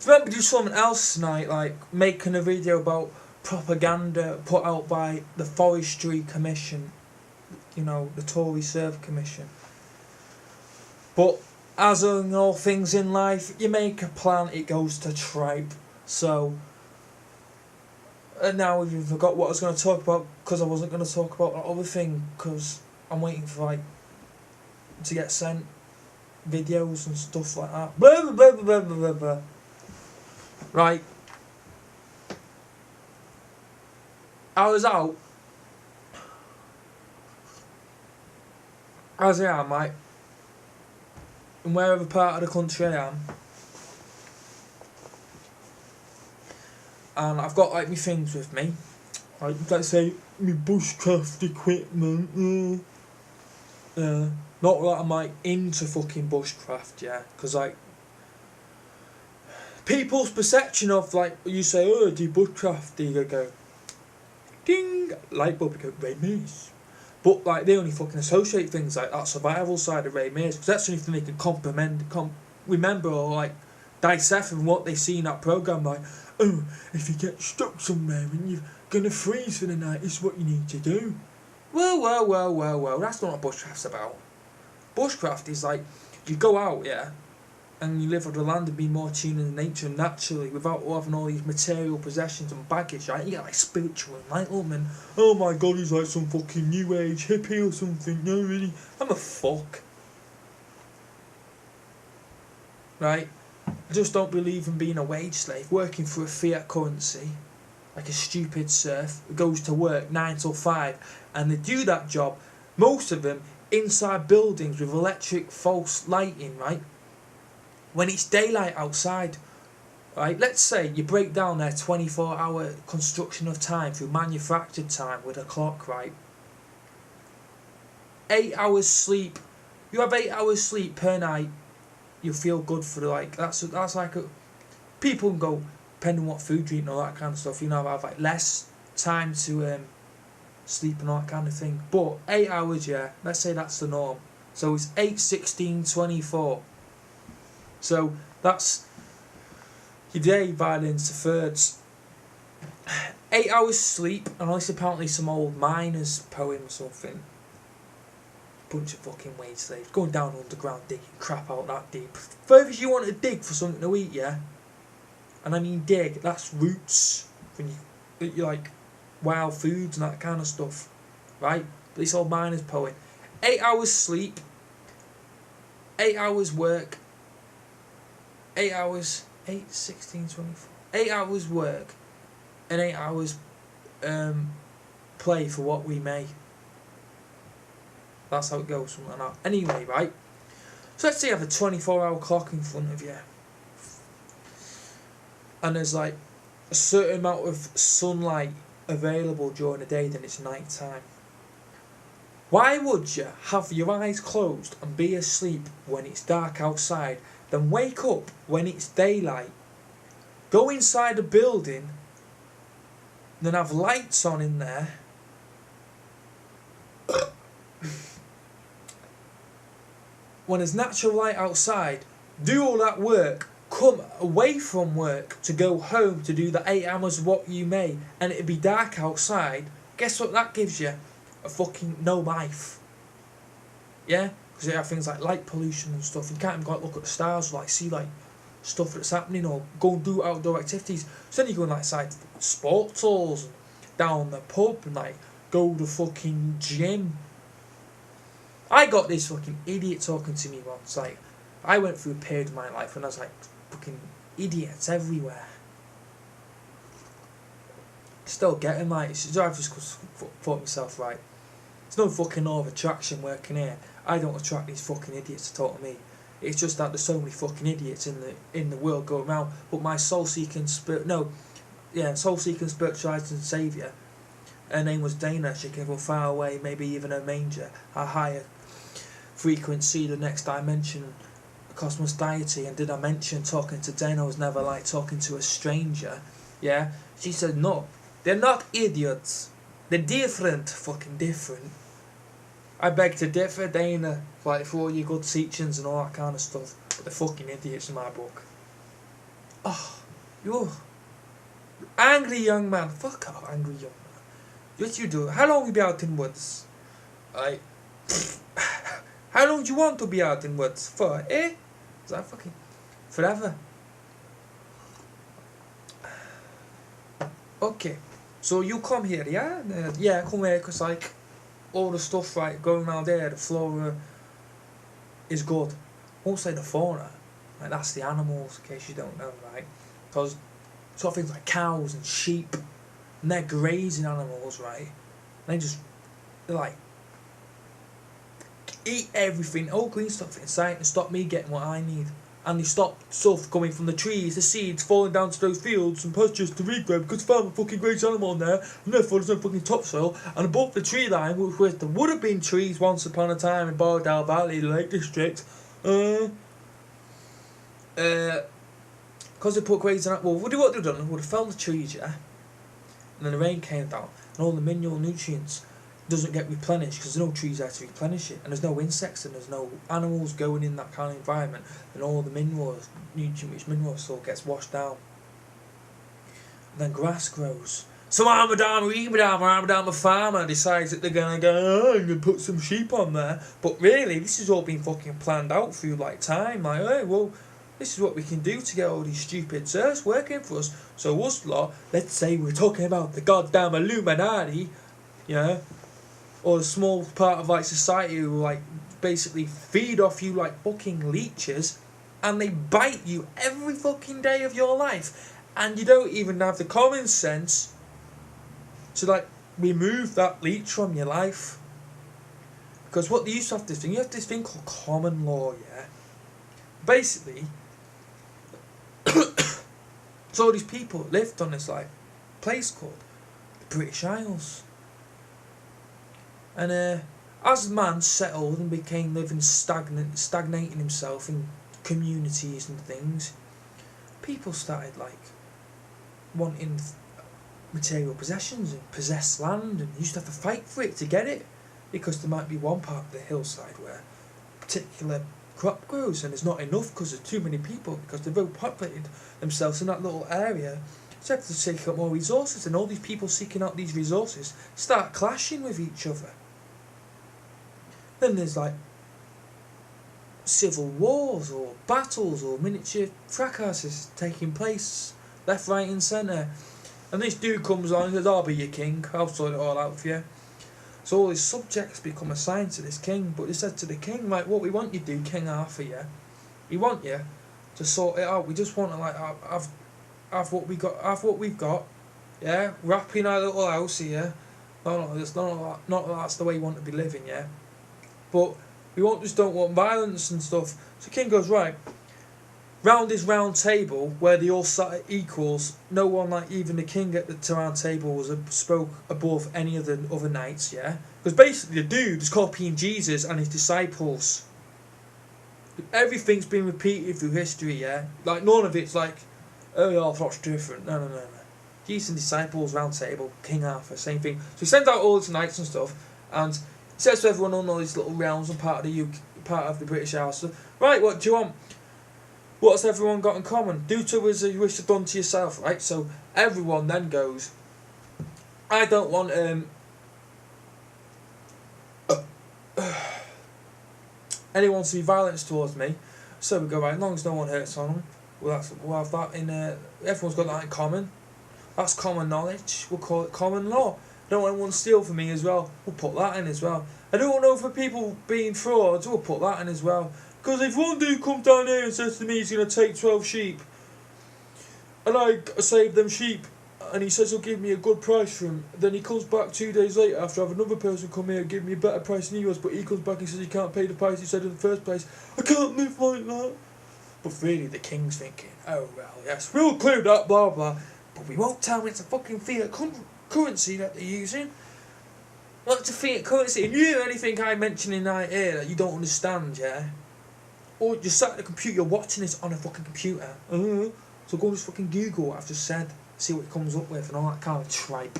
Remember, do something else tonight, like making a video about propaganda put out by the Forestry Commission, you know, the Tory Serve Commission. But as in all things in life, you make a plan, it goes to tripe. So, and now we've forgot what I was going to talk about, because I wasn't going to talk about that other thing, because I'm waiting for, like, to get sent videos and stuff like that. Blah, blah, blah, blah, blah, blah, blah. Right. I was out, as I am, right, in wherever part of the country I am, and I've got like my things with me, like let's say my bushcraft equipment, not that I'm like into fucking bushcraft, yeah, because like people's perception of like, you say, oh, do you bushcraft, you go, ding, light bulb, you go, Ray Mace. But like they only fucking associate things like that survival side of Ray Mace, because that's the only thing they can remember or like dissect from what they see in that programme. Like, oh, if you get stuck somewhere and you're gonna freeze for the night, it's what you need to do. Well, that's not what bushcraft's about. Bushcraft is like, you go out, yeah, and you live on the land and be more tuned in nature naturally without having all these material possessions and baggage, right? You get like spiritual enlightenment. Oh my god, he's like some fucking new age hippie or something. No, really, I'm a fuck. Right? I just don't believe in being a wage slave, working for a fiat currency, like a stupid serf who goes to work 9 till 5, and they do that job, most of them, inside buildings with electric false lighting, right? When it's daylight outside, right? Let's say you break down their 24-hour construction of time through manufactured time with a clock, right? 8 hours sleep. You have 8 hours sleep per night. You feel good for like that's like a, people can go depending on what food you eat and all that kind of stuff. You know, have like less time to sleep and all that kind of thing. But 8 hours, yeah. Let's say that's the norm. So it's 8, 16, 24. So that's your day divided into thirds. 8 hours sleep, and it's apparently some old miner's poem or something. Bunch of fucking wage slaves going down underground digging crap out that deep. Furthest you want to dig for something to eat, yeah? And I mean dig, that's roots. When you like wild foods and that kind of stuff. Right? This old miner's poem. 8 hours sleep, 8 hours work, 8 hours, 8, 16, 24. 8 hours work and 8 hours play for what we may. That's how it goes, something like that. Anyway, right? So let's say you have a 24-hour clock in front of you. And there's like a certain amount of sunlight available during the day, then it's night time. Why would you have your eyes closed and be asleep when it's dark outside, then wake up when it's daylight, go inside a building, then have lights on in there, when there's natural light outside, do all that work, come away from work to go home to do the 8 hours of what you may, and it'd be dark outside? Guess what that gives you? A fucking no life. Yeah? Because you have things like light pollution and stuff. You can't even go out and look at the stars or like see like stuff that's happening or go and do outdoor activities. So then you go and like side sports halls and down the pub and like go to fucking gym. I got this fucking idiot talking to me once. Like, I went through a period of my life when I was like fucking idiots everywhere. Still getting like, I've just thought myself, right, there's no fucking law of attraction working here. I don't attract these fucking idiots to talk to me. It's just that there's so many fucking idiots in the world going around. But my soul-seeking spiritualising saviour, her name was Dana. She came from far away, maybe even a manger, a higher frequency, the next dimension, cosmos deity. And did I mention talking to Dana was never like talking to a stranger? Yeah, she said no, they're not idiots. They're different, fucking different. I beg to differ, Dana, like for all your good teachings and all that kind of stuff, but they're fucking idiots in my book. Oh, you're angry young man. Fuck off, angry young man. What you do? How long you be out in woods? I. How long do you want to be out in woods for? Eh? Is that fucking forever? Okay, so you come here, yeah? Yeah, come here, cause like all the stuff right going around there, the flora is good. Won't say the fauna, like that's the animals. In case you don't know, right? Cause sort of things like cows and sheep, and they're grazing animals, right? And they're like eat everything, all green stuff inside, and stop me getting what I need. And they stop stuff coming from the trees, the seeds falling down to those fields and pastures to regrow because farmer fucking grazed animal in there, and therefore there's no fucking topsoil. And above the tree line, which was there would have been trees once upon a time in Borrowdale Valley, the Lake District, because they put grazing animal. Well, what they've done? They would have felled the trees, yeah, and then the rain came down, and all the mineral nutrients doesn't get replenished because there's no trees there to replenish it, and there's no insects and there's no animals going in that kind of environment, and all the minerals, nutrient-rich minerals, so gets washed down. And then grass grows. So Ramadan farmer decides that they're gonna go, oh, I'm gonna put some sheep on there. But really, this has all been fucking planned out through like time. Like, hey, well, this is what we can do to get all these stupid sirs working for us. So us lot, let's say we're talking about the goddamn Illuminati, yeah, or a small part of like society who like basically feed off you like fucking leeches, and they bite you every fucking day of your life, and you don't even have the common sense to like remove that leech from your life. Because what they used to have this thing, you have this thing called common law, yeah. Basically, so all these people lived on this like place called the British Isles. And as man settled and became living stagnating himself in communities and things, people started like wanting material possessions and possess land, and you used to have to fight for it to get it, because there might be one part of the hillside where a particular crop grows and there's not enough because there's too many people, because they've overpopulated themselves in that little area. So they have to take up more resources, and all these people seeking out these resources start clashing with each other. Then there's like civil wars or battles or miniature fracasses taking place left, right and centre. And this dude comes on and says, I'll be your king, I'll sort it all out for you. So all his subjects become assigned to this king, but they said to the king, like, what we want you to do, King Arthur, yeah? We want you to sort it out. We just want to like have what we've got, yeah? Wrap in our little house here. No, that's the way you want to be living, yeah? But we don't want violence and stuff. So King goes, right, round this round table where they all sat equals, no one, like even the king at the round table, spoke above any of the other knights, yeah? Because basically the dude is copying Jesus and his disciples. Everything's been repeated through history, yeah? Like none of it's like, oh, that's different. No. Jesus and disciples, round table, King Arthur, same thing. So he sends out all his knights and stuff, and he says to everyone on all these little realms and part of the British Isles, so, right, what do you want? What's everyone got in common? Do to as you wish to done to yourself, right? So everyone then goes, I don't want anyone to be violent towards me. So we go, right, as long as no one hurts on them, we'll have that in everyone's got that in common. That's common knowledge. We'll call it common law. I don't want anyone to steal from me as well. We'll put that in as well. I don't want no for people being frauds. We'll put that in as well. Because if one dude comes down here and says to me he's going to take 12 sheep, and I save them sheep, and he says he'll give me a good price for them, then he comes back 2 days later after I have another person come here and give me a better price than he was, but he comes back and says he can't pay the price he said in the first place. I can't live like that. But really the king's thinking, oh well, yes, we'll clear that, blah blah, but we won't tell him it's a fucking fiat currency that they're using. Well, it's a fiat currency, and anything I mention in that here that you don't understand, yeah? Or you're sat at the computer, you're watching this on a fucking computer. So go and just fucking Google what I've just said, see what it comes up with and all that kind of tripe.